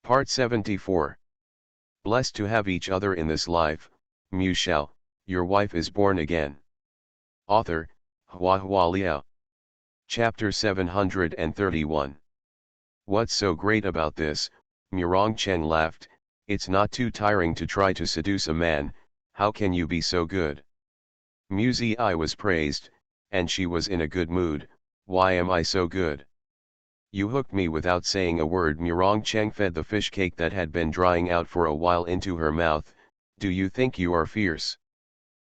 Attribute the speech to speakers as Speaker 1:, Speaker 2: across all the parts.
Speaker 1: Part 74. Blessed to have each other in this life, Shao, your wife is born again. Author, HandsomeMaleLead. Chapter 731. What's so great about this? Chen laughed. It's not too tiring to try to seduce a man. How can you be so good? I was praised, and she was in a good mood. Why am I so good? You hooked me without saying a word. Chen fed the fish cake that had been drying out for a while into her mouth. Do you think you are fierce?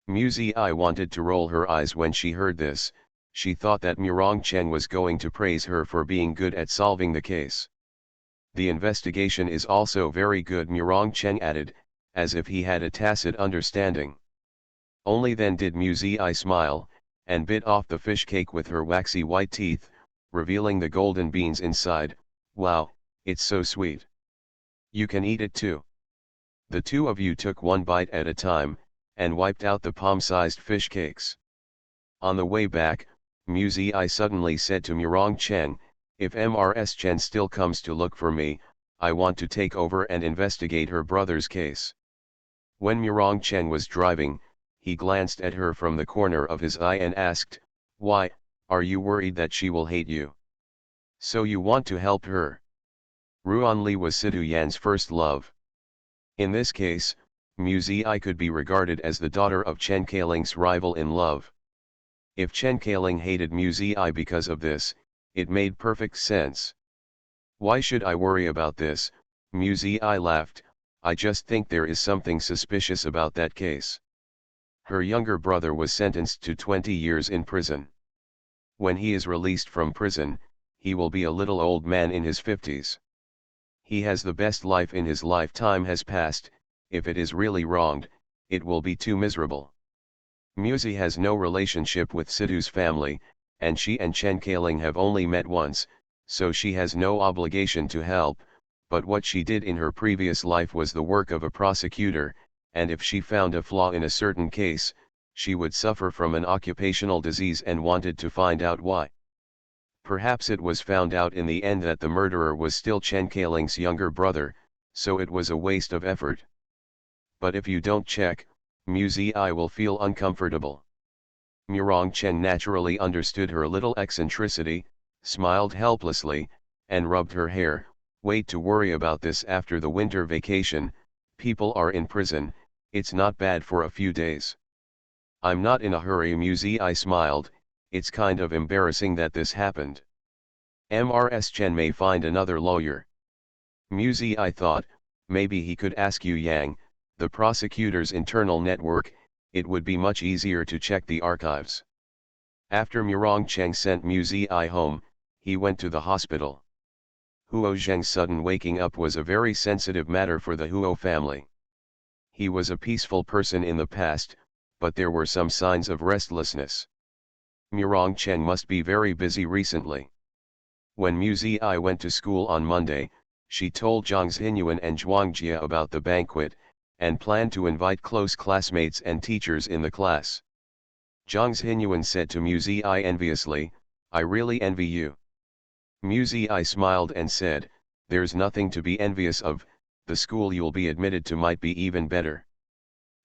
Speaker 1: I wanted to roll her eyes when she heard this. She thought that Chen was going to praise her for being good at solving the case. The investigation is also very good, Chen added, as if he had a tacit understanding. Only then did I smile, and bit off the fish cake with her waxy white teeth, revealing the golden beans inside. Wow, it's so sweet. You can eat it too. The two of you took one bite at a time, and wiped out the palm-sized fish cakes. On the way back, I suddenly said to Chen, if Chen still comes to look for me, I want to take over and investigate her brother's case. When Chen was driving, he glanced at her from the corner of his eye and asked, why, are you worried that she will hate you? So you want to help her? Ruanli was Sidu Yan's first love. In this case, I could be regarded as the daughter of Chen Kailing's rival in love. If Chen Kailing hated I because of this, it made perfect sense. Why should I worry about this? I laughed. I just think there is something suspicious about that case. Her younger brother was sentenced to 20 years in prison. When he is released from prison, he will be a little old man in his 50s. He has the best life in his lifetime has passed. If it is really wronged, it will be too miserable. Has no relationship with Sidu's family, and she and Chen Kailing have only met once, so she has no obligation to help, but what she did in her previous life was the work of a prosecutor, and if she found a flaw in a certain case, she would suffer from an occupational disease and wanted to find out why. Perhaps it was found out in the end that the murderer was still Chen Kailing's younger brother, so it was a waste of effort. But if you don't check, I will feel uncomfortable. Chen naturally understood her little eccentricity, smiled helplessly, and rubbed her hair. Wait to worry about this after the winter vacation. People are in prison, it's not bad for a few days. I'm not in a hurry. I smiled. It's kind of embarrassing that this happened. Chen may find another lawyer. I thought, maybe he could ask Yu Yang, the prosecutor's internal network. It would be much easier to check the archives. After Chen sent I home, he went to the hospital. Huo Zheng's sudden waking up was a very sensitive matter for the Huo family. He was a peaceful person in the past, but there were some signs of restlessness. Chen must be very busy recently. When I went to school on Monday, she told Zhang Xinyuan and Zhuang Jia about the banquet, and planned to invite close classmates and teachers in the class. Zhang Xinyuan said to I enviously, I really envy you. I smiled and said, there's nothing to be envious of, the school you'll be admitted to might be even better.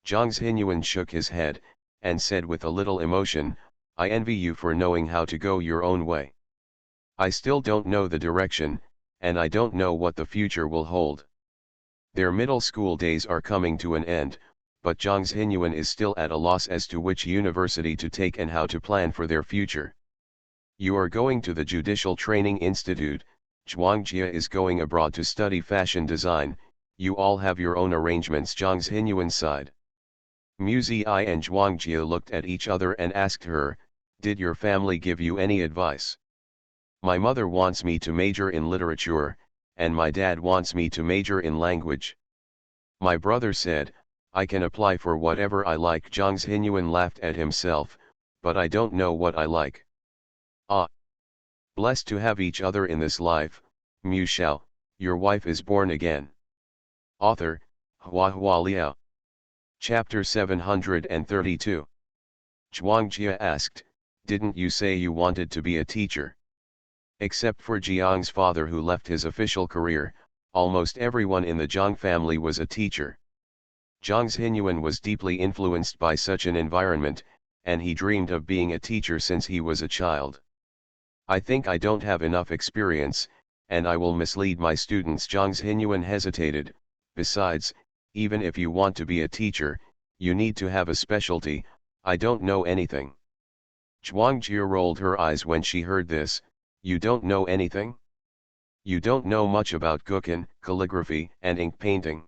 Speaker 1: Zhang Xinyuan shook his head, and said with a little emotion, I envy you for knowing how to go your own way. I still don't know the direction, and I don't know what the future will hold. Their middle school days are coming to an end, but Zhang Xinyuan is still at a loss as to which university to take and how to plan for their future. You are going to the Judicial Training Institute, Zhuang Jia is going abroad to study fashion design, you all have your own arrangements. Zhang Xinyuan sighed. I and Zhuang Jia looked at each other and asked her, did your family give you any advice? My mother wants me to major in literature, and my dad wants me to major in language. My brother said, I can apply for whatever I like. Zhang Xinyuan laughed at himself, but I don't know what I like. Ah! Blessed to have each other in this life, Shao, your wife is born again. Author, HandsomeMaleLead. Chapter 732. Zhuang Jia asked, didn't you say you wanted to be a teacher? Except for Jiang's father who left his official career, Almost everyone in the Zhang family was a teacher. Zhang Xinyuan was deeply influenced by such an environment, and he dreamed of being a teacher since he was a child. I think I don't have enough experience, and I will mislead my students. Zhang Xinyuan hesitated. Besides, even if you want to be a teacher, you need to have a specialty. I don't know anything. Zhuang Jie rolled her eyes when she heard this. You don't know anything? You don't know much about Guqin, calligraphy, and ink painting.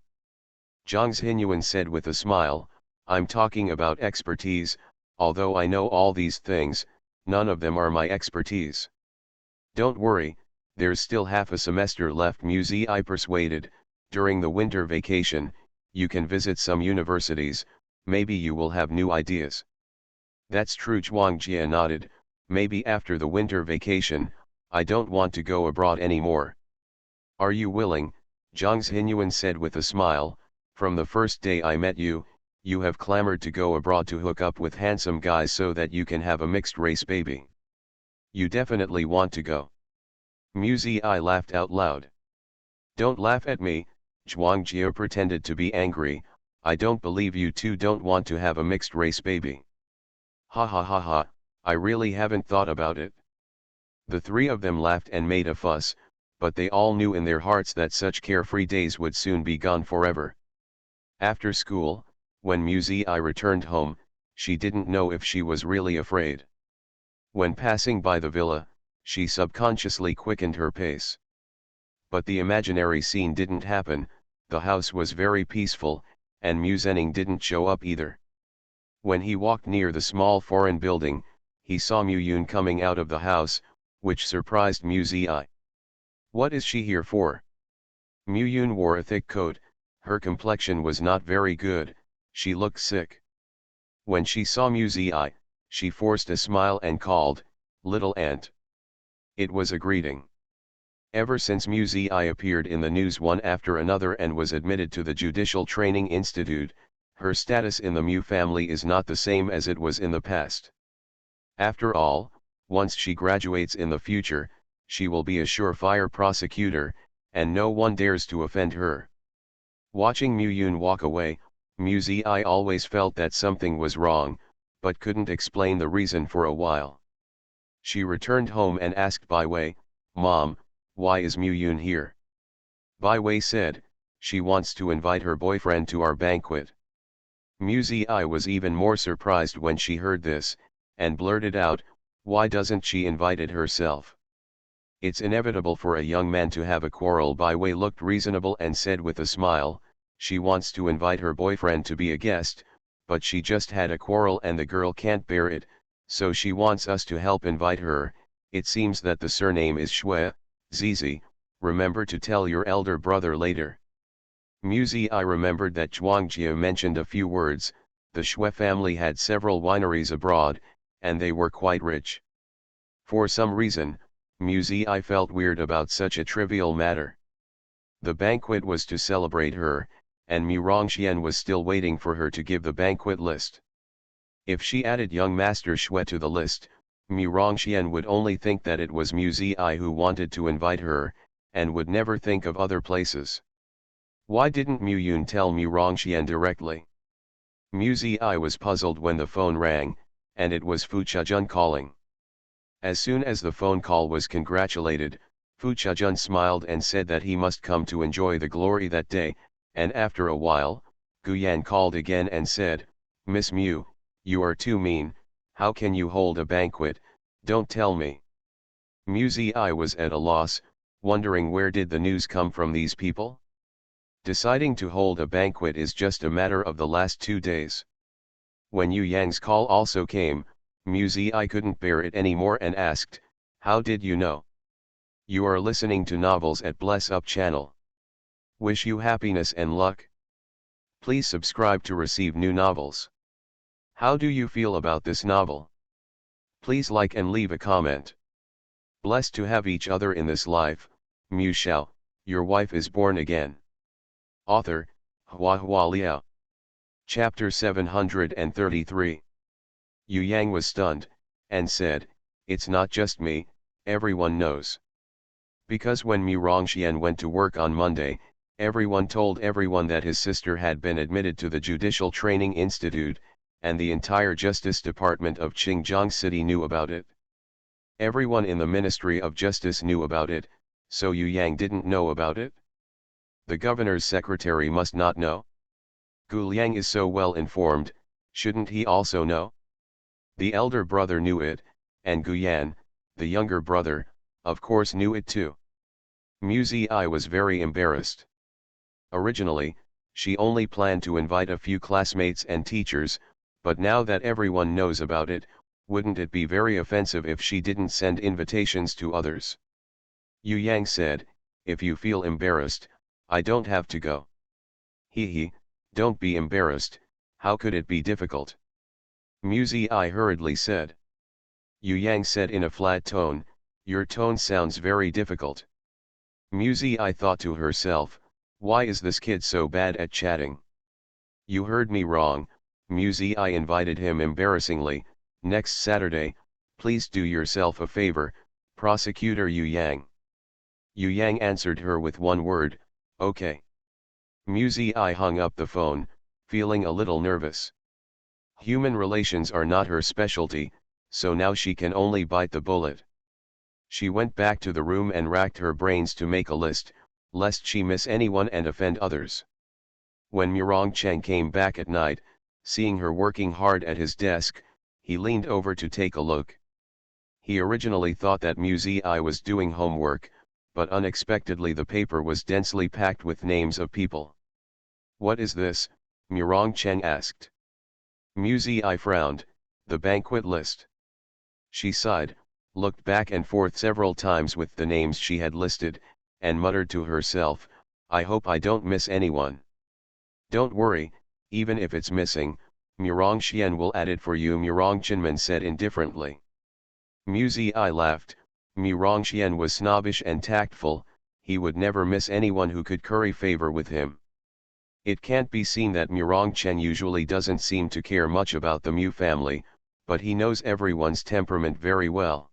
Speaker 1: Zhang Xinyuan said with a smile, I'm talking about expertise. Although I know all these things, none of them are my expertise. Don't worry, there's still half a semester left. Muzi persuaded. During the winter vacation, you can visit some universities, maybe you will have new ideas. That's true. Zhuang Jie nodded. Maybe after the winter vacation, I don't want to go abroad anymore. Are you willing? Zhang Xinyuan said with a smile. From the first day I met you, you have clamored to go abroad to hook up with handsome guys so that you can have a mixed race baby. You definitely want to go. Muzi laughed out loud. Don't laugh at me, Zhuang Jie pretended to be angry. I don't believe you two don't want to have a mixed race baby. Ha ha ha ha, I really haven't thought about it. The three of them laughed and made a fuss, but they all knew in their hearts that such carefree days would soon be gone forever. After school, when Muzi returned home, she didn't know if she was really afraid. When passing by the villa, she subconsciously quickened her pace. But the imaginary scene didn't happen. The house was very peaceful, and Mu Zhenning didn't show up either. When he walked near the small foreign building, he saw Mu Yun coming out of the house, which surprised Muzi. What is she here for? Mu Yun wore a thick coat. Her complexion was not very good, she looked sick. When she saw Muzi, she forced a smile and called, "Little aunt." It was a greeting. Ever since Muzi appeared in the news one after another and was admitted to the Judicial Training Institute, her status in the Mu family is not the same as it was in the past. After all, once she graduates in the future, she will be a surefire prosecutor, and no one dares to offend her. Watching Mu Yun walk away, Muzi always felt that something was wrong, but couldn't explain the reason for a while. She returned home and asked Bai Wei, "Mom, why is Mu Yun here?" Bai Wei said, "She wants to invite her boyfriend to our banquet." Muzi was even more surprised when she heard this, and blurted out, "Why doesn't she invite it herself?" It's inevitable for a young man to have a quarrel. Bai Wei looked reasonable and said with a smile, "She wants to invite her boyfriend to be a guest, but she just had a quarrel and the girl can't bear it, so she wants us to help invite her. It seems that the surname is Shui. Zizi, remember to tell your elder brother later." Muzi remembered that Zhuang Jie mentioned a few words. The Shui family had several wineries abroad, and they were quite rich. For some reason, Muzi felt weird about such a trivial matter. The banquet was to celebrate her, and Mu Rongxian was still waiting for her to give the banquet list. If she added young Master Shui to the list, Mu Rongxian would only think that it was Muzi who wanted to invite her, and would never think of other places. Why didn't Mu Yun tell Mu Rongxian directly? Muzi was puzzled when the phone rang, and it was Fu Chejun calling. As soon as the phone call was congratulated, Fu Chejun smiled and said that he must come to enjoy the glory that day, and after a while, Guyan called again and said, "Miss Mu, you are too mean, how can you hold a banquet, don't tell me." Muzi was at a loss, wondering where did the news come from these people? Deciding to hold a banquet is just a matter of the last 2 days. When Yu Yang's call also came, Muzi couldn't bear it anymore and asked, "How did you know?" "You are listening to novels at Bless Up channel. Wish you happiness and luck. Please subscribe to receive new novels. How do you feel about this novel? Please like and leave a comment. Blessed to have each other in this life, Mu Shao, your wife is born again." Author, Hua Liao. Chapter 733. Yu Yang was stunned, and said, "It's not just me, everyone knows." Because when Mu Rongxian went to work on Monday, everyone told everyone that his sister had been admitted to the Judicial Training Institute, and the entire Justice Department of Qingjiang City knew about it. Everyone in the Ministry of Justice knew about it, so Yu Yang didn't know about it? The governor's secretary must not know? Gu Liang is so well informed, shouldn't he also know? The elder brother knew it, and Gu Yan, the younger brother, of course knew it too. Mu Ziyi was very embarrassed. Originally, she only planned to invite a few classmates and teachers, but now that everyone knows about it, wouldn't it be very offensive if she didn't send invitations to others? Yu Yang said, "If you feel embarrassed, I don't have to go." He, don't be embarrassed, how could it be difficult? Mu Ziyi hurriedly said. Yu Yang said in a flat tone, "Your tone sounds very difficult." Mu Ziyi thought to herself, why is this kid so bad at chatting? You heard me wrong, Mu Ziyi invited him embarrassingly, "Next Saturday, please do yourself a favor, Prosecutor Yu Yang." Yu Yang answered her with one word, "Okay." Mu Ziyi hung up the phone, feeling a little nervous. Human relations are not her specialty, so now she can only bite the bullet. She went back to the room and racked her brains to make a list, lest she miss anyone and offend others. When Mu Rongcheng came back at night, seeing her working hard at his desk, he leaned over to take a look. He originally thought that Mu Ziyi was doing homework, but unexpectedly the paper was densely packed with names of people. "What is this?" Mu Rongcheng asked. Mu Ziyi frowned, "The banquet list." She sighed, looked back and forth several times with the names she had listed, and muttered to herself, "I hope I don't miss anyone." "Don't worry, even if it's missing, Mu Rongxian will add it for you," Mu Rongchenman said indifferently. Mu Ziyi laughed. Mu Rongxian was snobbish and tactful, he would never miss anyone who could curry favor with him. It can't be seen that Mu Rongcheng usually doesn't seem to care much about the Mu family, but he knows everyone's temperament very well.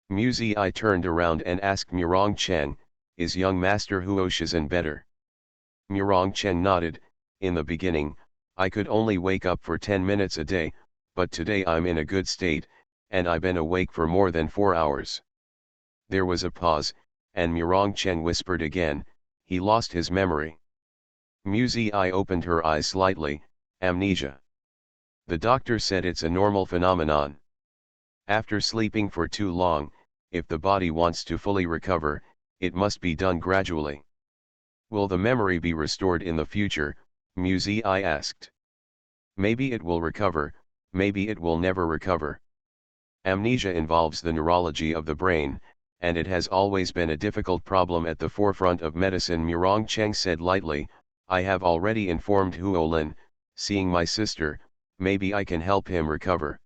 Speaker 1: Mu Ziyi turned around and asked Mu Rongcheng, "Is young Master Huo Shizhen better?" Mu Rongcheng nodded. "In the beginning, I could only wake up for 10 minutes a day, but today I'm in a good state, and I've been awake for more than 4 hours. There was a pause, and Mu Rongcheng whispered again, "He lost his memory." Mu Ziyi opened her eyes slightly, "Amnesia. The doctor said it's a normal phenomenon. After sleeping for too long, if the body wants to fully recover, it must be done gradually." "Will the memory be restored in the future?" Mu Ziyi asked. "Maybe it will recover, maybe it will never recover. Amnesia involves the neurology of the brain, and it has always been a difficult problem at the forefront of medicine," Mu Rongcheng said lightly. "I have already informed Huolin, seeing my sister, maybe I can help him recover."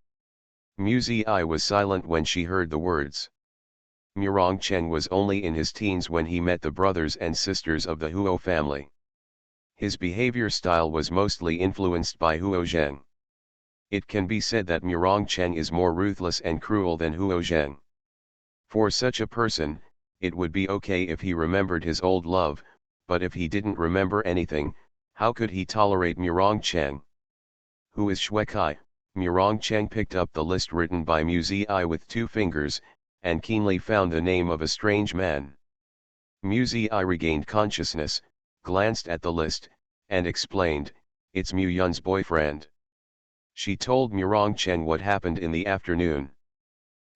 Speaker 1: Mu Ziyi was silent when she heard the words. Mu Rongcheng was only in his teens when he met the brothers and sisters of the Huo family. His behavior style was mostly influenced by Huo Zheng. It can be said that Mu Rongcheng is more ruthless and cruel than Huo Zheng. For such a person, it would be okay if he remembered his old love, but if he didn't remember anything, how could he tolerate Mu Rongcheng? "Who is Xuekai?" Mu Rongcheng picked up the list written by Mu Ziyi with 2 fingers, and keenly found the name of a strange man. Mu Ziyi regained consciousness, glanced at the list, and explained, "It's Mu Yun's boyfriend." She told Mu Rongcheng what happened in the afternoon.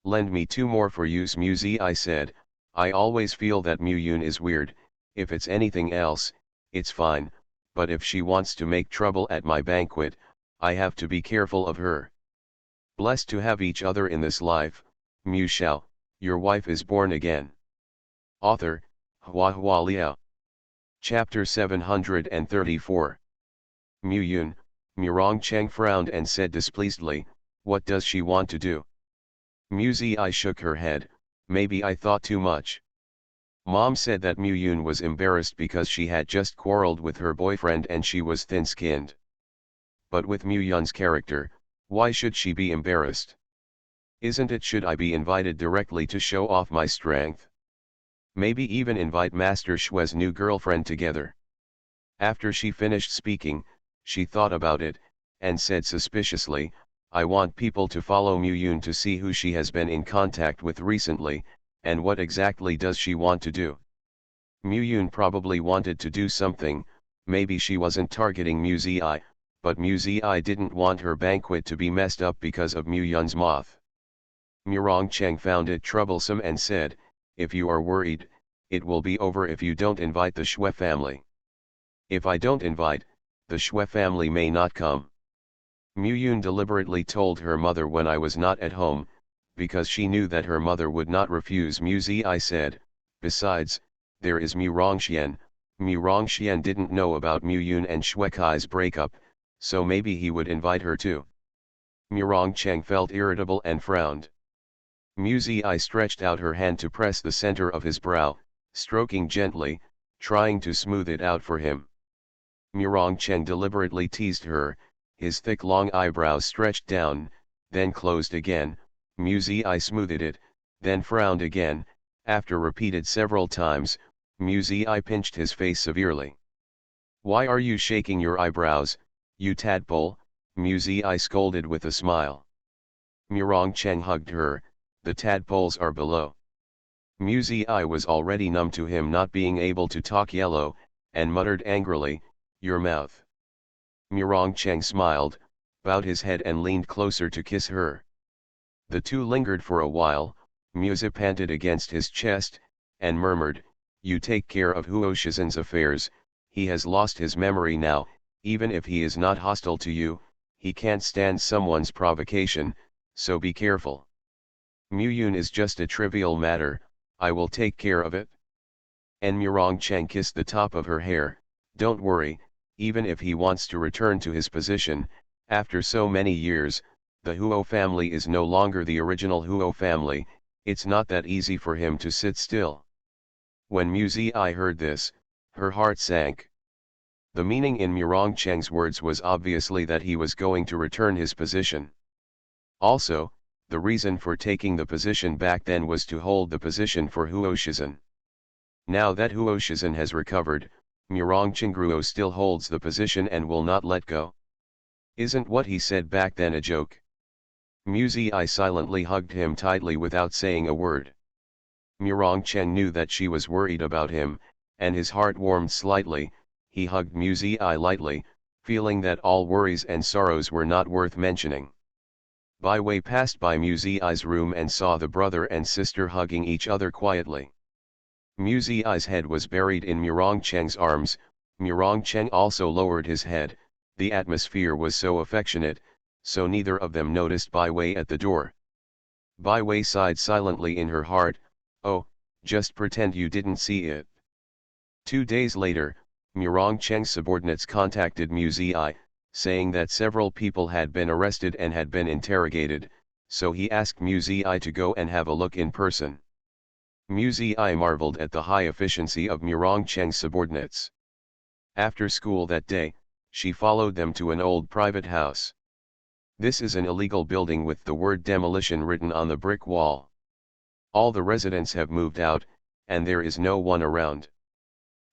Speaker 1: "Lend me 2 more for use," Mu Ziyi said. "I always feel that Mu Yun is weird. If it's anything else, it's fine, but if she wants to make trouble at my banquet, I have to be careful of her." Blessed to have each other in this life, Mu Shao, your wife is born again. Author, Hua Hua Liao. Chapter 734. Mu Yun, Mu Rongcheng frowned and said displeasedly, "What does she want to do?" Mu Ziyi shook her head, "Maybe I thought too much. Mom said that Mu Yun was embarrassed because she had just quarreled with her boyfriend and she was thin-skinned. But with Mu Yun's character, why should she be embarrassed? Isn't it should I be invited directly to show off my strength?" Maybe even invite Master Shue's new girlfriend together. After she finished speaking, she thought about it, and said suspiciously, I want people to follow Mu-Yun to see who she has been in contact with recently, and what exactly does she want to do. Mu-Yun probably wanted to do something, maybe she wasn't targeting Mu-Zi, but Mu-Zi didn't want her banquet to be messed up because of Mu-Yun's moth. Mu-Rongcheng found it troublesome and said, if you are worried, it will be over if you don't invite the Shue family. If I don't invite, the Shue family may not come. Mu-Yun deliberately told her mother when I was not at home, because she knew that her mother would not refuse. Mu-Zi said, besides, there is Mu-Rongxian. Mu-Rongxian didn't know about Mu-Yun and Shuekai's breakup, so maybe he would invite her too. Mu-Rongcheng felt irritable and frowned. Mu-Zi stretched out her hand to press the center of his brow, stroking gently, trying to smooth it out for him. Mu-Rongcheng deliberately teased her, his thick long eyebrows stretched down, then closed again. Mu-Zi smoothed it, then frowned again. After repeated several times, Mu-Zi pinched his face severely. Why are you shaking your eyebrows, you tadpole? Mu-Zi scolded with a smile. Mu-Rongcheng hugged her, the tadpoles are below. Mu-Zi was already numb to him not being able to talk yellow, and muttered angrily, your mouth. Mu-Rongcheng smiled, bowed his head and leaned closer to kiss her. The two lingered for a while. Mu-Zi panted against his chest, and murmured, you take care of Huo Shizhen's affairs, he has lost his memory now, even if he is not hostile to you, he can't stand someone's provocation, so be careful. Mu-Yun is just a trivial matter, I will take care of it. And Mu-Rongcheng kissed the top of her hair, don't worry, even if he wants to return to his position, after so many years, the Huo family is no longer the original Huo family, it's not that easy for him to sit still. When Mu-Zi heard this, her heart sank. The meaning in Mu-Rongcheng's words was obviously that he was going to return his position. Also, the reason for taking the position back then was to hold the position for Huo Shizhen. Now that Huo Shizhen has recovered, Mu-Rongcheng still holds the position and will not let go. Isn't what he said back then a joke? Mu-Zi silently hugged him tightly without saying a word. Mu-Rongcheng knew that she was worried about him, and his heart warmed slightly. He hugged Mu-Zi lightly, feeling that all worries and sorrows were not worth mentioning. Bai Wei passed by Mu-Zi's room and saw the brother and sister hugging each other quietly. Mu-Zi's head was buried in Mu-Rongcheng's arms. Mu-Rongcheng also lowered his head. The atmosphere was so affectionate, so neither of them noticed Bai Wei at the door. Bai Wei sighed silently in her heart, oh, just pretend you didn't see it. 2 days later, Mu-Rongcheng's subordinates contacted Mu-Zi, saying that several people had been arrested and had been interrogated, so he asked Mu-Zi to go and have a look in person. Mu-Zi marveled at the high efficiency of Mu-Rongcheng's subordinates. After school that day, she followed them to an old private house. This is an illegal building with the word demolition written on the brick wall. All the residents have moved out, and there is no one around.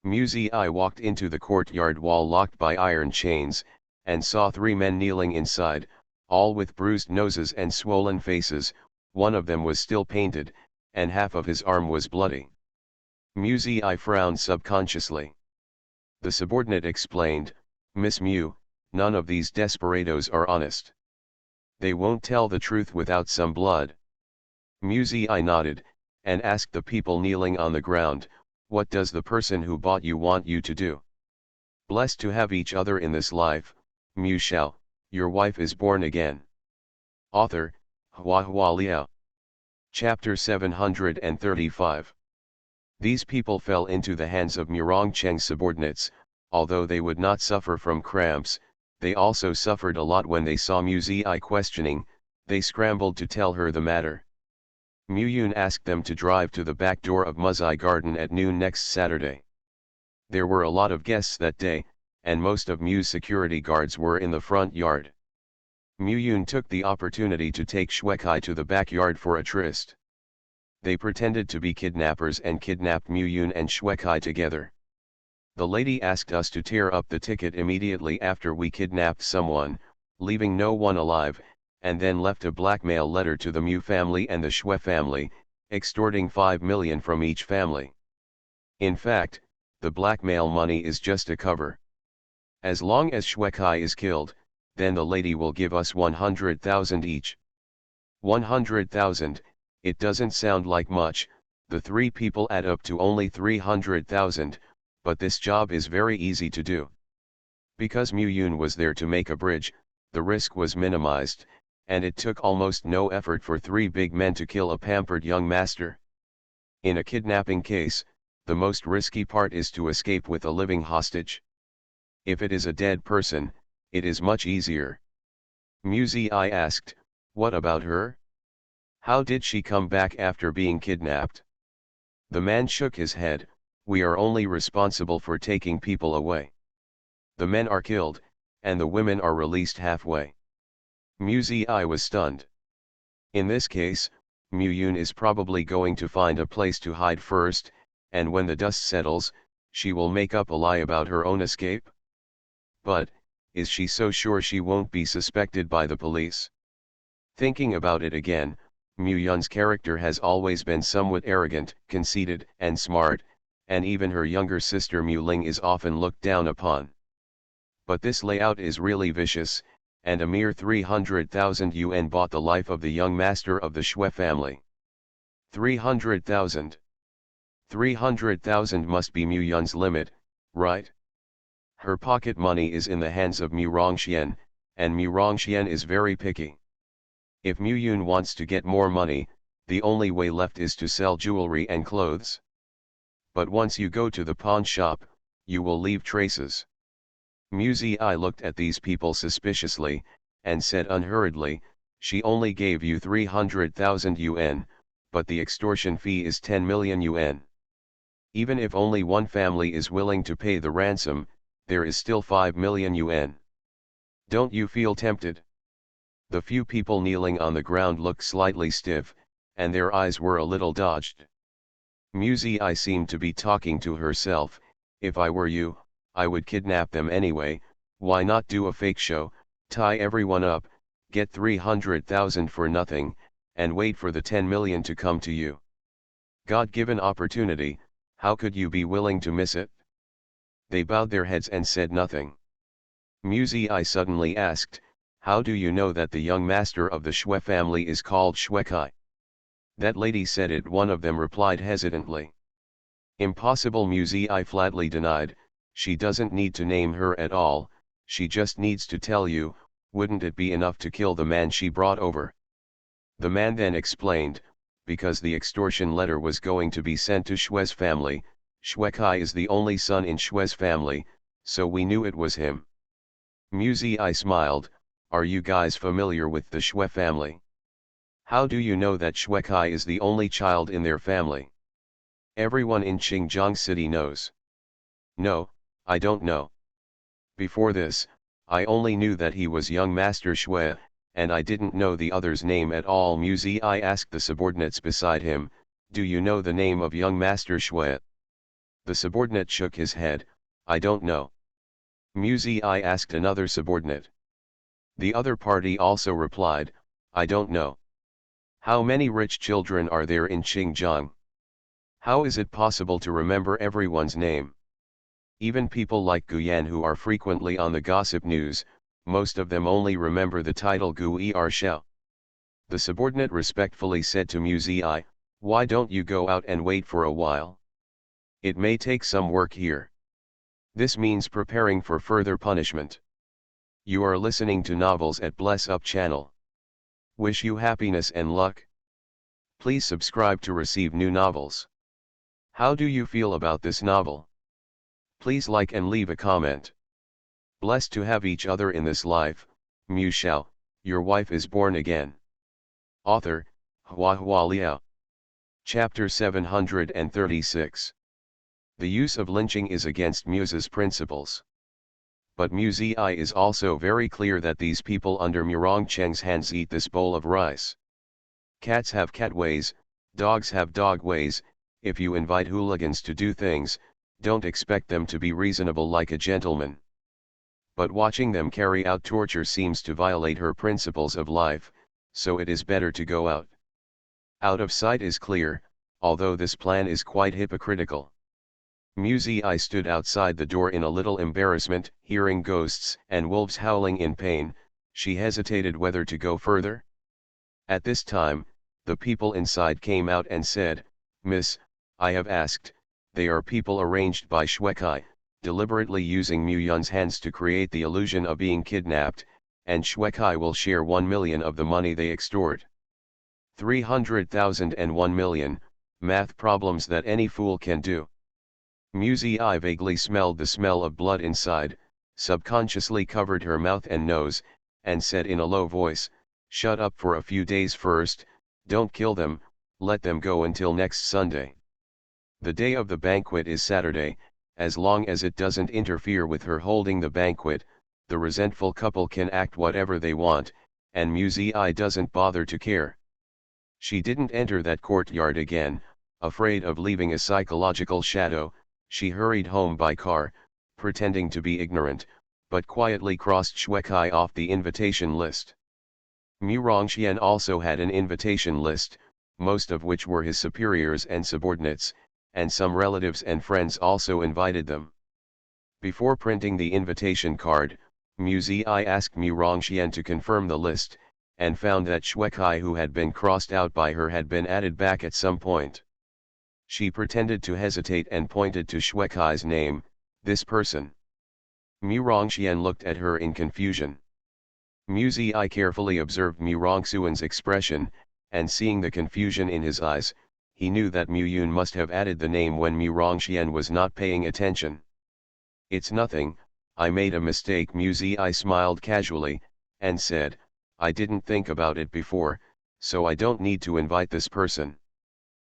Speaker 1: Mu-Zi walked into the courtyard wall locked by iron chains, and saw 3 men kneeling inside, all with bruised noses and swollen faces. One of them was still painted, and half of his arm was bloody. Mu-Zi frowned subconsciously. The subordinate explained, Miss Mu, none of these desperados are honest. They won't tell the truth without some blood. Mu-Zi nodded, and asked the people kneeling on the ground, what does the person who bought you want you to do? Blessed to have each other in this life, Mu Shao, your wife is born again. Author, Hua Liao. Chapter 735. These people fell into the hands of Mu-Rongcheng's subordinates. Although they would not suffer from cramps, they also suffered a lot when they saw Mu-Zi questioning. They scrambled to tell her the matter. Mu-Yun asked them to drive to the back door of Muzai Garden at noon next Saturday. There were a lot of guests that day, and most of Mu's security guards were in the front yard. Mu-Yun took the opportunity to take Shuekai to the backyard for a tryst. They pretended to be kidnappers and kidnapped Mu Yun and Shue Kai together. The lady asked us to tear up the ticket immediately after we kidnapped someone, leaving no one alive, and then left a blackmail letter to the Mu family and the Shue family, extorting 5 million from each family. In fact, the blackmail money is just a cover. As long as Shue Kai is killed, then the lady will give us 100,000 each. 100,000, it doesn't sound like much, the three people add up to only 300,000, but this job is very easy to do. Because Mu Yun was there to make a bridge, the risk was minimized, and it took almost no effort for three big men to kill a pampered young master. In a kidnapping case, the most risky part is to escape with a living hostage. If it is a dead person, it is much easier. Mu Zi asked, "What about her? How did she come back after being kidnapped?" The man shook his head. "We are only responsible for taking people away. The men are killed, and the women are released halfway." Mu Zi was stunned. In this case, Mu Yun is probably going to find a place to hide first, and when the dust settles, she will make up a lie about her own escape. But, is she so sure she won't be suspected by the police? Thinking about it again, Mu Yun's character has always been somewhat arrogant, conceited, and smart, and even her younger sister Mu Ling is often looked down upon. But this layout is really vicious, and a mere 300,000 yuan bought the life of the young master of the Shue family. 300,000. 300,000 must be Mu Yun's limit, right? Her pocket money is in the hands of Mu Rongxian, and Mu Rongxian is very picky. If Mu Yun wants to get more money, the only way left is to sell jewelry and clothes. But once you go to the pawn shop, you will leave traces. Mu Zi looked at these people suspiciously, and said unhurriedly, "She only gave you 300,000 yuan, but the extortion fee is 10 million yuan. Even if only one family is willing to pay the ransom, there is still 5 million yuan. Don't you feel tempted?" The few people kneeling on the ground looked slightly stiff, and their eyes were a little dodged. Mu Zi seemed to be talking to herself. "If I were you, I would kidnap them anyway. Why not do a fake show, tie everyone up, get 300,000 for nothing, and wait for the 10 million to come to you? God-given opportunity, how could you be willing to miss it?" They bowed their heads and said nothing. Mu Zi suddenly asked, "How do you know that the young master of the Shue family is called Shue Kai?" "That lady said it," one of them replied hesitantly. "Impossible," Mu Zi flatly denied. "She doesn't need to name her at all, she just needs to tell you. Wouldn't it be enough to kill the man she brought over?" The man then explained, because the extortion letter was going to be sent to Shue's family. Shue Kai is the only son in Shue's family, so we knew it was him. Mu Zi smiled. "Are you guys familiar with the Shue family? How do you know that Shue Kai is the only child in their family? Everyone in Xinjiang city knows." "No, I don't know. Before this, I only knew that he was young master Shue, and I didn't know the other's name at all." Mu Zi asked the subordinates beside him, "Do you know the name of young master Shue?" The subordinate shook his head. "I don't know." Mu Zi asked another subordinate. The other party also replied, "I don't know." How many rich children are there in Xinjiang? How is it possible to remember everyone's name? Even people like Guyan, who are frequently on the gossip news, most of them only remember the title Gu Shao. The subordinate respectfully said to Mu Zi, "Why don't you go out and wait for a while? It may take some work here. This means preparing for further punishment." You are listening to Novels at Bless Up channel. Wish you happiness and luck. Please subscribe to receive new novels. How do you feel about this novel? Please like and leave a comment. Blessed to have each other in this life. Mu Shao, your wife is born again. Author, Hua Liao. Chapter 736. The use of lynching is against Mu's principles. But Mu Zi is also very clear that these people under Mu Rongcheng's hands eat this bowl of rice. Cats have cat ways, Dogs have dog ways. If you invite hooligans to do things, don't expect them to be reasonable like a gentleman. But watching them carry out torture seems to violate her principles of life, so it is better to go out. Out of sight is clear, although this plan is quite hypocritical. Muzi stood outside the door in a little embarrassment, hearing ghosts and wolves howling in pain. She hesitated whether to go further. At this time, the people inside came out and said, "Miss, I have asked." They are people arranged by Shwekai, deliberately using Muyun's hands to create the illusion of being kidnapped, and Shwekai will share 1 million of the money they extort. 300,000 and 1 million, math problems that any fool can do. Muzi vaguely smelled the smell of blood inside, subconsciously covered her mouth and nose, and said in a low voice, "Shut up for a few days first, don't kill them, let them go until next Sunday. The day of the banquet is Saturday, as long as it doesn't interfere with her holding the banquet, the resentful couple can act whatever they want, and Muzi doesn't bother to care." She didn't enter that courtyard again, afraid of leaving a psychological shadow. She hurried home by car, pretending to be ignorant, but quietly crossed Shwekai off the invitation list. Mu Rongxian also had an invitation list, most of which were his superiors and subordinates, and some relatives and friends also invited them. Before printing the invitation card, Muzi asked Mu Rongxian to confirm the list, and found that Shwekai, who had been crossed out by her, had been added back at some point. She pretended to hesitate and pointed to Shwekai's name, "This person." Mu Rongxian looked at her in confusion. Muzi carefully observed Mu Rongxuan's expression, and seeing the confusion in his eyes, he knew that Muyun must have added the name when Mu Rongxian was not paying attention. "It's nothing, I made a mistake." Muzi smiled casually, and said, "I didn't think about it before, so I don't need to invite this person."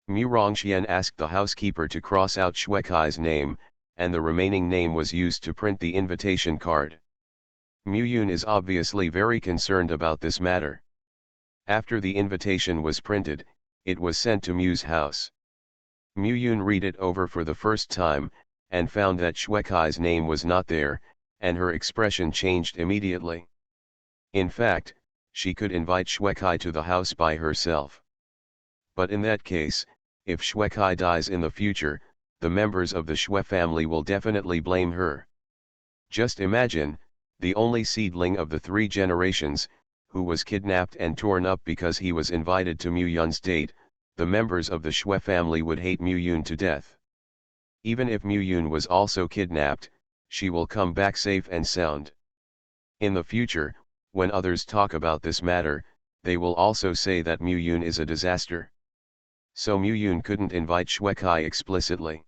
Speaker 1: Mu Rongxian asked the housekeeper to cross out Shwekai's name, and the remaining name was used to print the invitation card. Muyun is obviously very concerned about this matter. After the invitation was printed, it was sent to Mu's house. Muyun read it over for the first time, and found that Shwekai's name was not there, and her expression changed immediately. In fact, she could invite Shwekai to the house by herself. But in that case, if Shwekai dies in the future, the members of the Shwe family will definitely blame her. Just imagine, the only seedling of the 3 generations, who was kidnapped and torn up because he was invited to Muyun's date, the members of the Shwe family would hate Muyun to death. Even if Muyun was also kidnapped, she will come back safe and sound. In the future, when others talk about this matter, they will also say that Muyun is a disaster. So Muyun couldn't invite Shwekai explicitly.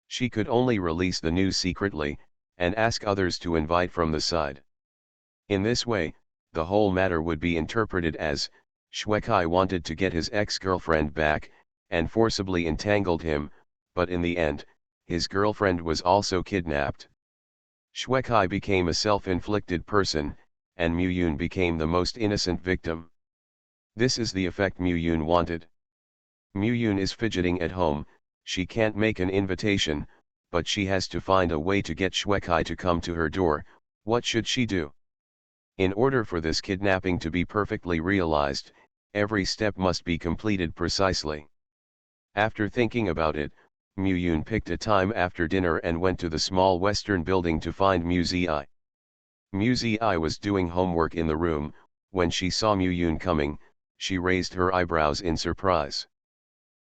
Speaker 1: She could only release the news secretly, and ask others to invite from the side. In this way, the whole matter would be interpreted as, Shwekai wanted to get his ex-girlfriend back, and forcibly entangled him, but in the end, his girlfriend was also kidnapped. Shwekai became a self-inflicted person, and Muyun became the most innocent victim. This is the effect Muyun wanted. Muyun is fidgeting at home, she can't make an invitation, but she has to find a way to get Shwekai to come to her door. What should she do? In order for this kidnapping to be perfectly realized, every step must be completed precisely. After thinking about it, Muyun picked a time after dinner and went to the small western building to find Muzi. Muzi was doing homework in the room. When she saw Muyun coming, she raised her eyebrows in surprise.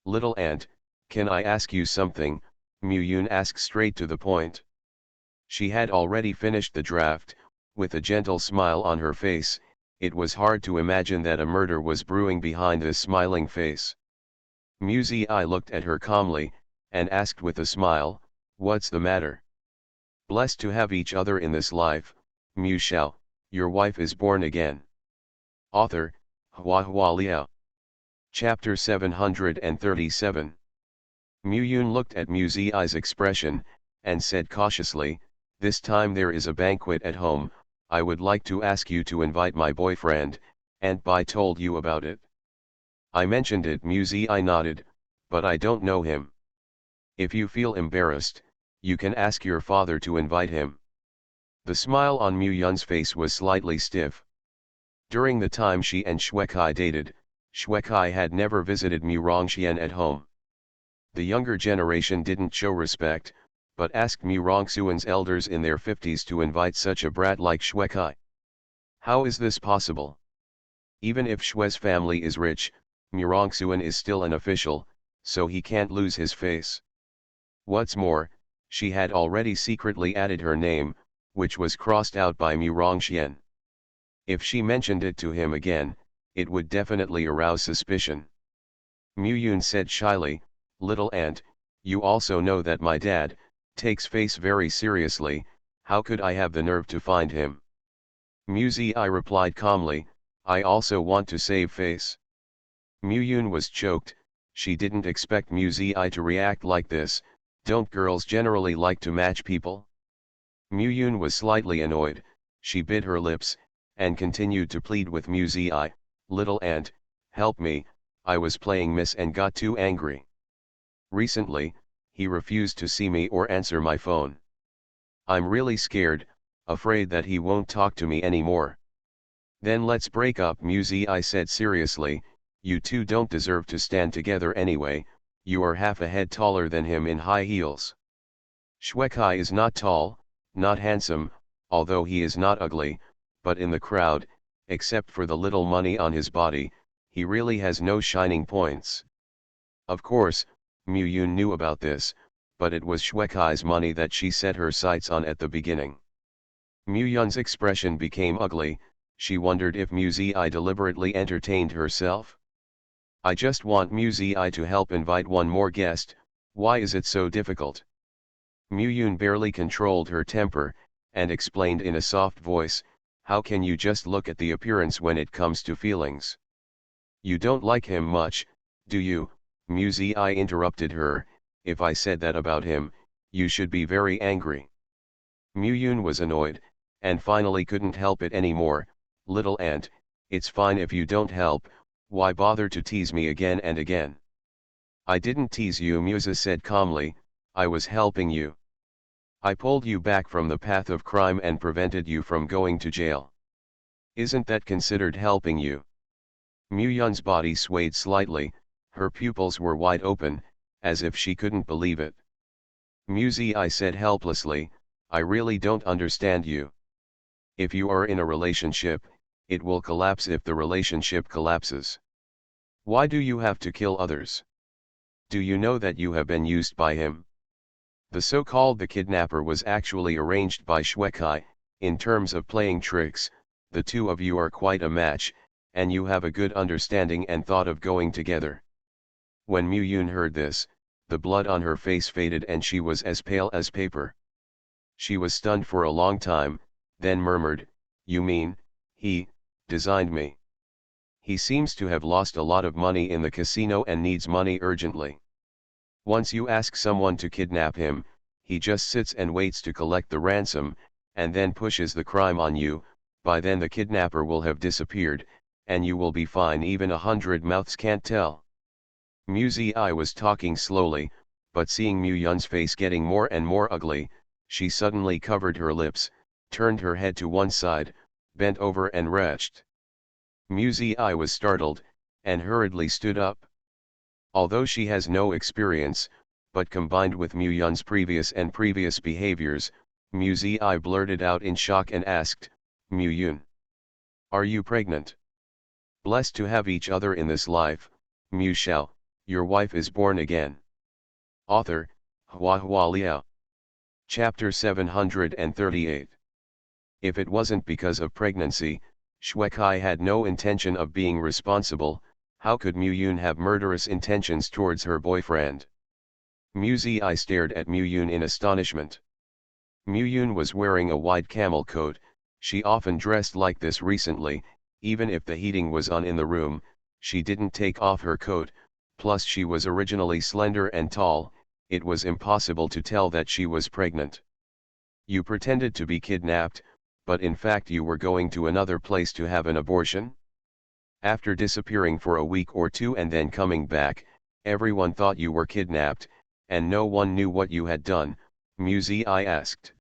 Speaker 1: "Little aunt, can I ask you something?" Muyun asked straight to the point. She had already finished the draft. With a gentle smile on her face, it was hard to imagine that a murder was brewing behind this smiling face. Muzi looked at her calmly, and asked with a smile, "What's the matter?" "Blessed to have each other in this life, Mu Shao, your wife is born again." Author, Hua Hua Liao. Chapter 737. Muyun looked at Muzi's expression, and said cautiously, "This time there is a banquet at home. I would like to ask you to invite my boyfriend." Aunt Bai told you about it. I mentioned it. I nodded, but I don't know him. If you feel embarrassed, you can ask your father to invite him. The smile on Yun's face was slightly stiff. During the time she and Xuekai dated, Xuekai had never visited Rongxian at home. The younger generation didn't show respect, but asked Rongxuan's elders in their 50s to invite such a brat like Xuekai. How is this possible? Even if Xue's family is rich, Rongxuan is still an official, so he can't lose his face. What's more, she had already secretly added her name, which was crossed out by Rongxian. If she mentioned it to him again, it would definitely arouse suspicion. Yun said shyly, "Little aunt, you also know that my dad takes face very seriously. How could I have the nerve to find him?" I replied calmly, "I also want to save face." Yun was choked. She didn't expect I to react like this. Don't girls generally like to match people? Yun was slightly annoyed. She bit her lips, and continued to plead with I, "Little aunt, help me, I was playing miss and got too angry. Recently, he refused to see me or answer my phone. I'm really scared, afraid that he won't talk to me anymore." "Then let's break up," I said seriously. "You two don't deserve to stand together anyway, you are half a head taller than him in high heels." Xuekai is not tall, not handsome, although he is not ugly, but in the crowd, except for the little money on his body, he really has no shining points. Of course, Yun knew about this, but it was Xuekai's money that she set her sights on at the beginning. Yun's expression became ugly. She wondered if I deliberately entertained herself. "I just want I to help invite one more guest. Why is it so difficult?" Yun barely controlled her temper, and explained in a soft voice, "How can you just look at the appearance when it comes to feelings? You don't like him much, do you?" I interrupted her, "If I said that about him, you should be very angry." Yun was annoyed, and finally couldn't help it anymore. "Little aunt, it's fine if you don't help, why bother to tease me again and again?" "I didn't tease you," Musa said calmly, "I was helping you. I pulled you back from the path of crime and prevented you from going to jail. Isn't that considered helping you?" Yun's body swayed slightly, her pupils were wide open, as if she couldn't believe it. I said helplessly, "I really don't understand you. If you are in a relationship, it will collapse if the relationship collapses. Why do you have to kill others? Do you know that you have been used by him? The so-called the kidnapper was actually arranged by Xuekai. In terms of playing tricks, the two of you are quite a match, and you have a good understanding and thought of going together." When Yun heard this, the blood on her face faded and she was as pale as paper. She was stunned for a long time, then murmured, "You mean, he designed me? He seems to have lost a lot of money in the casino and needs money urgently. Once you ask someone to kidnap him, he just sits and waits to collect the ransom, and then pushes the crime on you. By then the kidnapper will have disappeared, and you will be fine. Even 100 mouths can't tell." I was talking slowly, but seeing Yun's face getting more and more ugly, she suddenly covered her lips, turned her head to one side, bent over and retched. I was startled, and hurriedly stood up. Although she has no experience, but combined with Yun's previous behaviors, I blurted out in shock and asked, "Yun, are you pregnant? Blessed to have each other in this life, Shao, your wife is born again." Author, Hua Liao. Chapter 738. If it wasn't because of pregnancy, Xuekai had no intention of being responsible. How could Yun have murderous intentions towards her boyfriend? I stared at Yun in astonishment. Yun was wearing a white camel coat. She often dressed like this recently. Even if the heating was on in the room, she didn't take off her coat. Plus she was originally slender and tall, it was impossible to tell that she was pregnant. "You pretended to be kidnapped, but in fact you were going to another place to have an abortion?" After disappearing for a week or two and then coming back, everyone thought you were kidnapped, and no one knew what you had done, Mu I asked.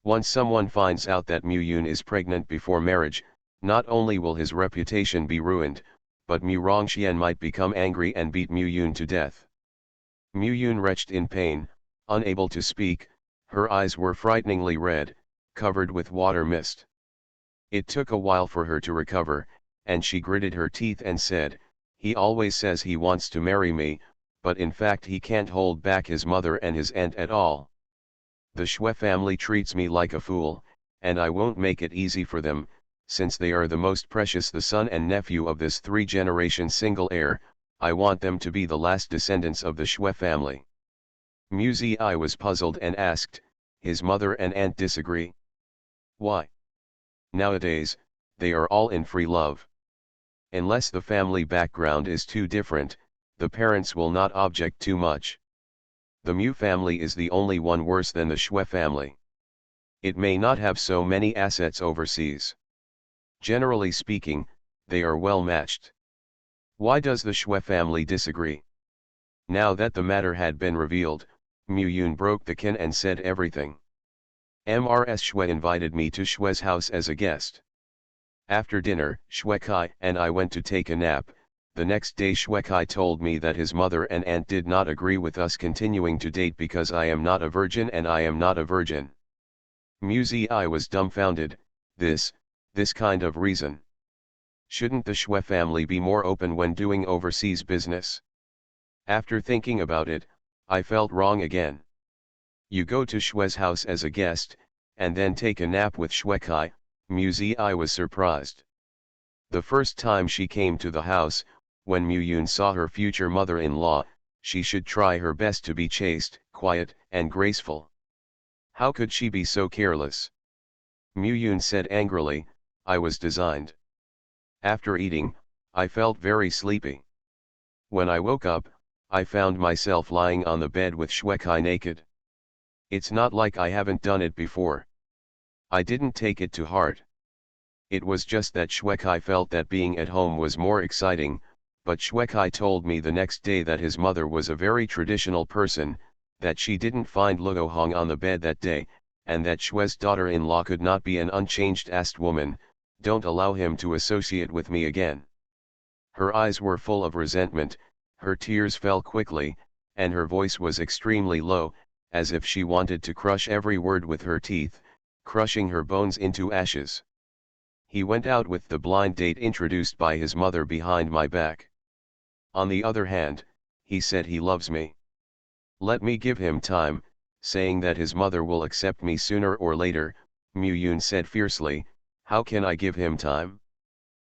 Speaker 1: Once someone finds out that Mu Yun is pregnant before marriage, not only will his reputation be ruined, but Mu Rongxian might become angry and beat Mu Yun to death. Mu Yun retched in pain, unable to speak, her eyes were frighteningly red, covered with water mist. It took a while for her to recover, and she gritted her teeth and said, "He always says he wants to marry me, but in fact he can't hold back his mother and his aunt at all. The Xue family treats me like a fool, and I won't make it easy for them, since they are the most precious, the son and nephew of this 3-generation single heir. I want them to be the last descendants of the Xue family." Mu Zi was puzzled and asked, "His mother and aunt disagree? Why? Nowadays, they are all in free love. Unless the family background is too different, the parents will not object too much. The Mu family is the only one worse than the Xue family. It may not have so many assets overseas. Generally speaking, they are well matched. Why does the Xue family disagree?" Now that the matter had been revealed, Mu Yun broke the kin and said everything. "Mrs. Xue invited me to Xue's house as a guest. After dinner, Xue Kai and I went to take a nap. The next day Xue Kai told me that his mother and aunt did not agree with us continuing to date because I am not a virgin and I am not a virgin." Mu Zi was dumbfounded. This kind of reason. Shouldn't the Xue family be more open when doing overseas business? After thinking about it, I felt wrong again. You go to Xue's house as a guest, and then take a nap with Xue Kai. Mu Zi was surprised. The first time she came to the house, when Mu Yun saw her future mother-in-law, she should try her best to be chaste, quiet, and graceful. How could she be so careless? Mu Yun said angrily, "I was designed." After eating, I felt very sleepy. When I woke up, I found myself lying on the bed with Xue Kai naked. It's not like I haven't done it before. I didn't take it to heart. It was just that Xue Kai felt that being at home was more exciting, but Xue Kai told me the next day that his mother was a very traditional person, that she didn't find Luo Hong on the bed that day, and that Xue's daughter-in-law could not be an unchanged woman. "Don't allow him to associate with me again." Her eyes were full of resentment, her tears fell quickly, and her voice was extremely low, as if she wanted to crush every word with her teeth, crushing her bones into ashes. "He went out with the blind date introduced by his mother behind my back. On the other hand, he said he loves me. Let me give him time, saying that his mother will accept me sooner or later." Mu Yun said fiercely, "How can I give him time?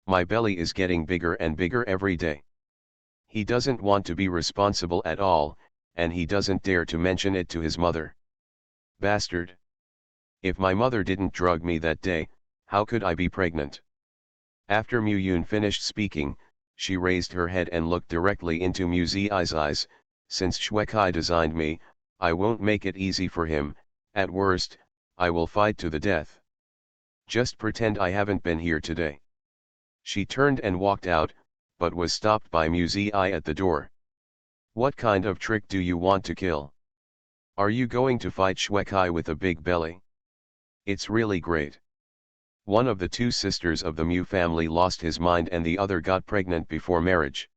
Speaker 1: My belly is getting bigger and bigger every day. He doesn't want to be responsible at all, and he doesn't dare to mention it to his mother. Bastard. If my mother didn't drug me that day, how could I be pregnant?" After Mu Yun finished speaking, she raised her head and looked directly into Mu Zi's eyes. "Since Xue Kai designed me, I won't make it easy for him. At worst, I will fight to the death. Just pretend I haven't been here today." She turned and walked out, but was stopped by Mu Zi at the door. "What kind of trick do you want to kill? Are you going to fight Xue Kai with a big belly? It's really great. One of the two sisters of the Mu family lost his mind and the other got pregnant before marriage.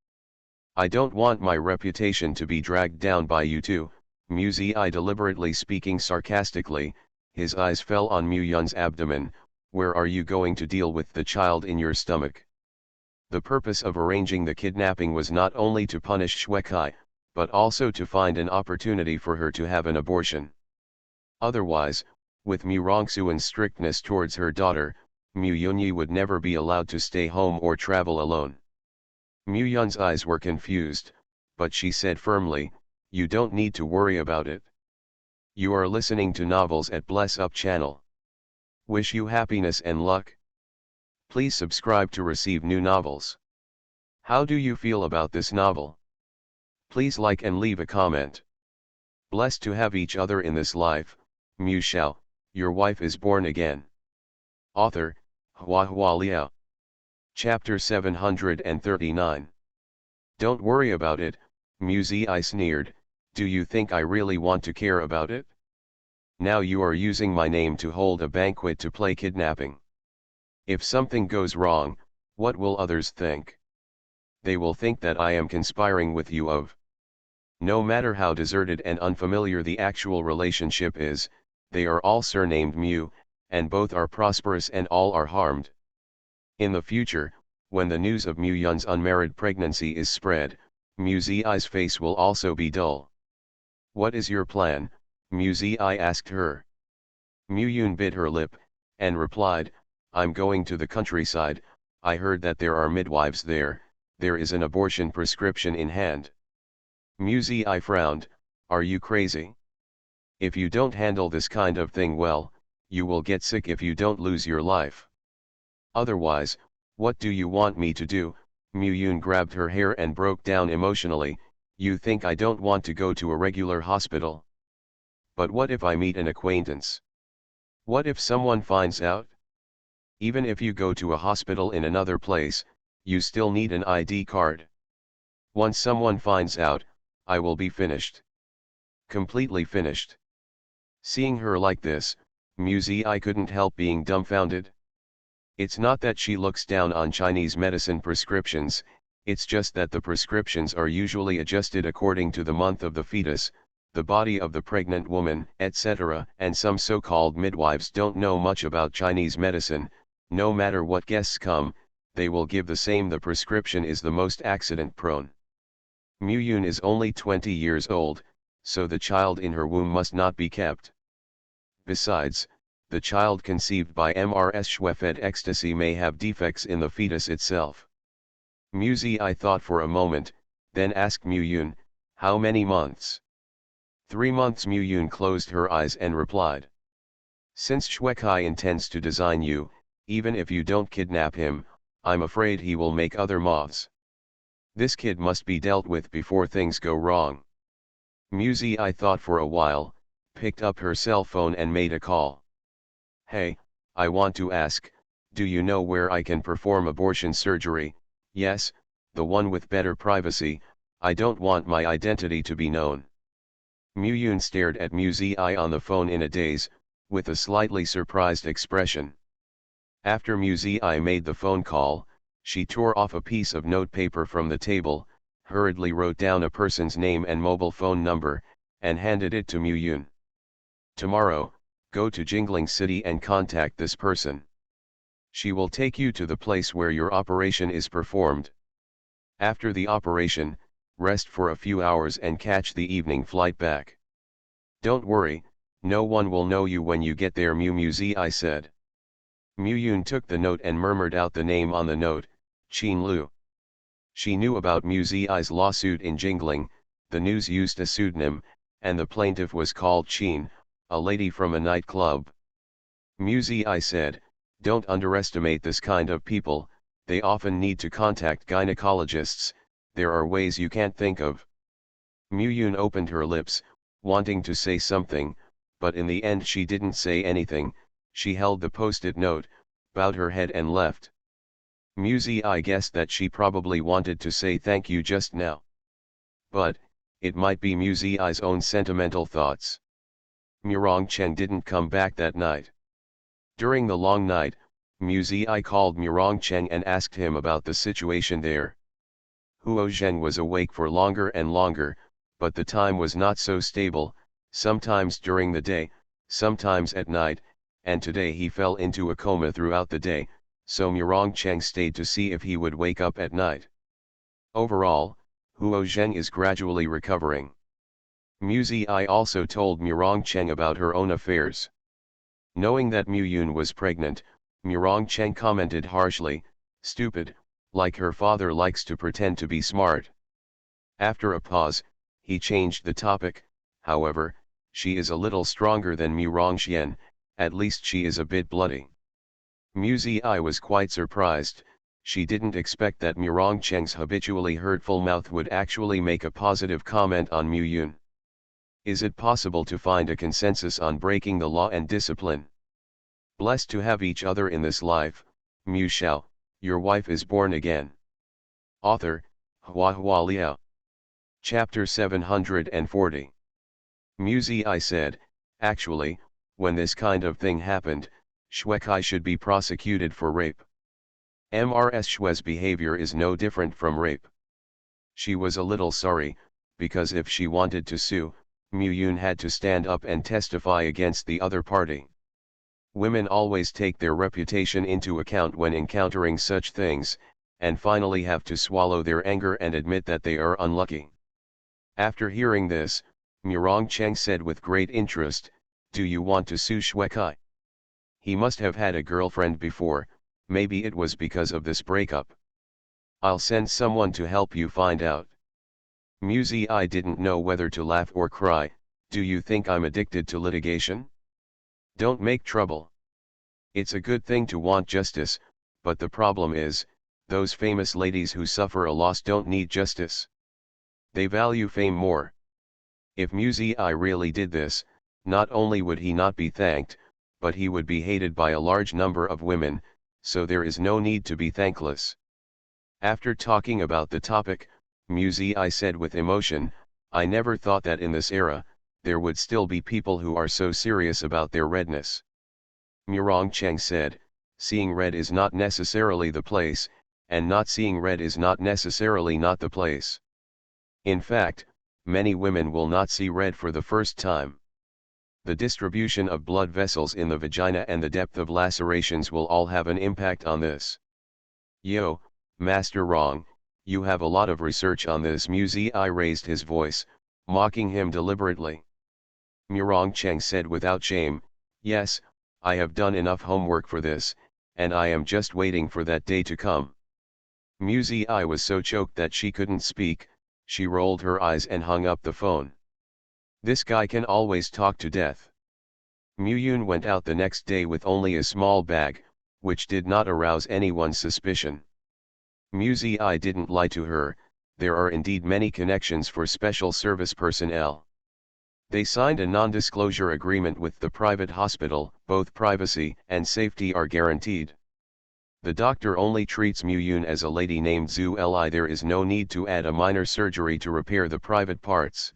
Speaker 1: I don't want my reputation to be dragged down by you two." Mu Zi deliberately speaking sarcastically, his eyes fell on Mu Yun's abdomen. "Where are you going to deal with the child in your stomach?" The purpose of arranging the kidnapping was not only to punish Xue Kai, but also to find an opportunity for her to have an abortion. Otherwise, with Mu Rongxuan's strictness towards her daughter, Mu Yunyi would never be allowed to stay home or travel alone. Mu Yun's eyes were confused, but she said firmly, "You don't need to worry about it. You are listening to novels at Bless Up channel. Wish you happiness and luck. Please subscribe to receive new novels. How do you feel about this novel? Please like and leave a comment. Blessed to have each other in this life. Mu Shao, your wife is born again." Author, Hua Liao. Chapter 739. Don't worry about it, Muzi sneered, do you think I really want to care about it? Now you are using my name to hold a banquet to play kidnapping. If something goes wrong, what will others think? They will think that I am conspiring with you of. No matter how deserted and unfamiliar the actual relationship is, they are all surnamed Mu, and both are prosperous and all are harmed. In the future, when the news of Mu Yun's unmarried pregnancy is spread, Mu Zi's face will also be dull. What is your plan? Mu Zi asked her. Mu Yun bit her lip, and replied, I'm going to the countryside, I heard that there are midwives there, there is an abortion prescription in hand. Mu Zi frowned, are you crazy? If you don't handle this kind of thing well, you will get sick if you don't lose your life. Otherwise, what do you want me to do? Mu Yun grabbed her hair and broke down emotionally, you think I don't want to go to a regular hospital? But what if I meet an acquaintance? What if someone finds out? Even if you go to a hospital in another place, you still need an ID card. Once someone finds out, I will be finished. Completely finished. Seeing her like this, Mu Zi couldn't help being dumbfounded. It's not that she looks down on Chinese medicine prescriptions, it's just that the prescriptions are usually adjusted according to the month of the fetus, the body of the pregnant woman, etc. And some so-called midwives don't know much about Chinese medicine, no matter what guests come, they will give the same. The prescription is the most accident-prone. Mu Yun is only 20 years old, so the child in her womb must not be kept. Besides, the child conceived by Mrs. Schwefed ecstasy may have defects in the fetus itself. Mu Zi thought for a moment, then asked Mu Yun, how many months? 3 months. Mu Yun closed her eyes and replied. Since Shwekai intends to design you, even if you don't kidnap him, I'm afraid he will make other moths. This kid must be dealt with before things go wrong. Mu Zi thought for a while, picked up her cell phone and made a call. Hey, I want to ask, do you know where I can perform abortion surgery? Yes, the one with better privacy, I don't want my identity to be known. Mu Yun stared at Mu Zi on the phone in a daze, with a slightly surprised expression. After Mu Zi made the phone call, she tore off a piece of notepaper from the table, hurriedly wrote down a person's name and mobile phone number, and handed it to Mu Yun. Tomorrow, go to Jingling City and contact this person. She will take you to the place where your operation is performed. After the operation, rest for a few hours and catch the evening flight back. Don't worry, no one will know you when you get there. Mu Zi said. Mu Yun took the note and murmured out the name on the note, Qin Lu. She knew about Mu Zi's lawsuit in Jingling, the news used a pseudonym, and the plaintiff was called Qin, a lady from a nightclub. Mu Zi said, don't underestimate this kind of people, they often need to contact gynecologists, there are ways you can't think of. Mu Yun opened her lips, wanting to say something, but in the end she didn't say anything, she held the post-it note, bowed her head and left. Mu Zi guessed that she probably wanted to say thank you just now. But, it might be Mu Zi's own sentimental thoughts. Murong Cheng didn't come back that night. During the long night, Mu Zi called Murong Cheng and asked him about the situation there. Huo Zheng was awake for longer and longer, but the time was not so stable, sometimes during the day, sometimes at night, and today he fell into a coma throughout the day, so Murong Cheng stayed to see if he would wake up at night. Overall, Huo Zheng is gradually recovering. Mu Zi also told Murong Cheng about her own affairs. Knowing that Mu Yun was pregnant, Murong Cheng commented harshly, stupid, like her father likes to pretend to be smart. After a pause, he changed the topic, however, she is a little stronger than Murong Xian, at least she is a bit bloody. Mu Zi was quite surprised, she didn't expect that Murong Cheng's habitually hurtful mouth would actually make a positive comment on Mu Yun. Is it possible to find a consensus on breaking the law and discipline? Blessed to have each other in this life, Mu Shao, Your wife is born again. Author, Hua Liao. Chapter 740. Muzi I said, actually, when this kind of thing happened, Shuekai should be prosecuted for rape. Mrs. Shue's behavior is no different from rape. She was a little sorry, because if she wanted to sue, Mu-Yun had to stand up and testify against the other party. Women always take their reputation into account when encountering such things, and finally have to swallow their anger and admit that they are unlucky. After hearing this, Murongcheng said with great interest, "Do you want to sue Shuekai? He must have had a girlfriend before, maybe it was because of this breakup. I'll send someone to help you find out." Muzi I didn't know whether to laugh or cry. Do you think I'm addicted to litigation? Don't make trouble. It's a good thing to want justice, but the problem is, those famous ladies who suffer a loss don't need justice. They value fame more. If Muzi I really did this, not only would he not be thanked, but he would be hated by a large number of women, so there is no need to be thankless. After talking about the topic, Muzi I said with emotion, I never thought that in this era, there would still be people who are so serious about their redness. Murongcheng said, seeing red is not necessarily the place, and not seeing red is not necessarily not the place. In fact, many women will not see red for the first time. The distribution of blood vessels in the vagina and the depth of lacerations will all have an impact on this. Yo, Master Rong, you have a lot of research on this. Muzi I raised his voice, mocking him deliberately. Murongcheng said without shame, yes, I have done enough homework for this, and I am just waiting for that day to come. Muzi I was so choked that she couldn't speak. She rolled her eyes and hung up the phone. This guy can always talk to death. Mu-Yun went out the next day with only a small bag, which did not arouse anyone's suspicion. Muzi I didn't lie to her. There are indeed many connections for special service personnel. They signed a non-disclosure agreement with the private hospital. Both privacy and safety are guaranteed. The doctor only treats Mu-Yun as a lady named Zhu Li. There is no need to add a minor surgery to repair the private parts.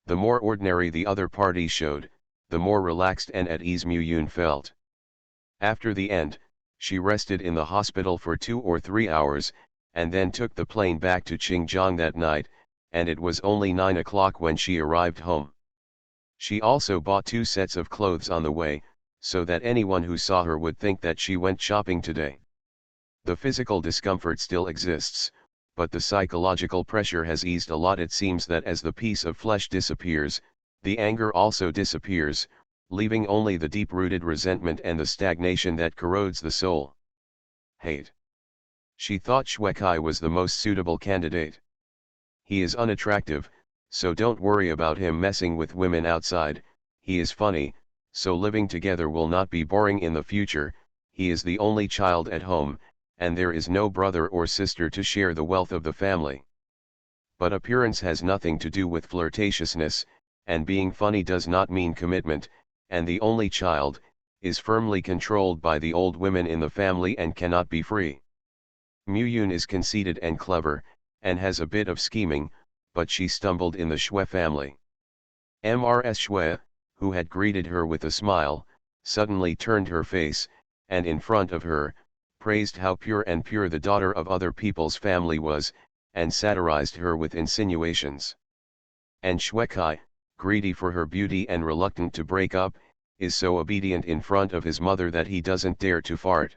Speaker 1: The more ordinary the other party showed, the more relaxed and at ease Mu-Yun felt. After the end, she rested in the hospital for 2 or 3 hours, and then took the plane back to Xinjiang that night, and it was only 9 o'clock when she arrived home. She also bought 2 sets of clothes on the way, so that anyone who saw her would think that she went shopping today. The physical discomfort still exists, but the psychological pressure has eased a lot. It seems that as the piece of flesh disappears, the anger also disappears, leaving only the deep-rooted resentment and the stagnation that corrodes the soul. Hate. She thought Shuekai was the most suitable candidate. He is unattractive, so don't worry about him messing with women outside. He is funny, so living together will not be boring in the future. He is the only child at home, and there is no brother or sister to share the wealth of the family. But appearance has nothing to do with flirtatiousness, and being funny does not mean commitment, and the only child is firmly controlled by the old women in the family and cannot be free. Mu-Yun is conceited and clever, and has a bit of scheming, but she stumbled in the Xue family. Mrs. Xue, who had greeted her with a smile, suddenly turned her face, and in front of her, praised how pure the daughter of other people's family was, and satirized her with insinuations. And Shuekai, greedy for her beauty and reluctant to break up, is so obedient in front of his mother that he doesn't dare to fart.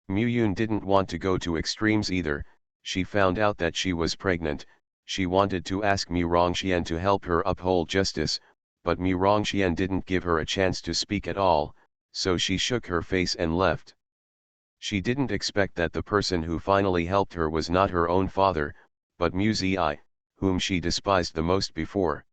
Speaker 1: Mu-Yun didn't want to go to extremes either. She found out that she was pregnant. She wanted to ask Murongxian to help her uphold justice, but Murongxian didn't give her a chance to speak at all, so she shook her face and left. She didn't expect that the person who finally helped her was not her own father, but Muzi I, whom she despised the most before.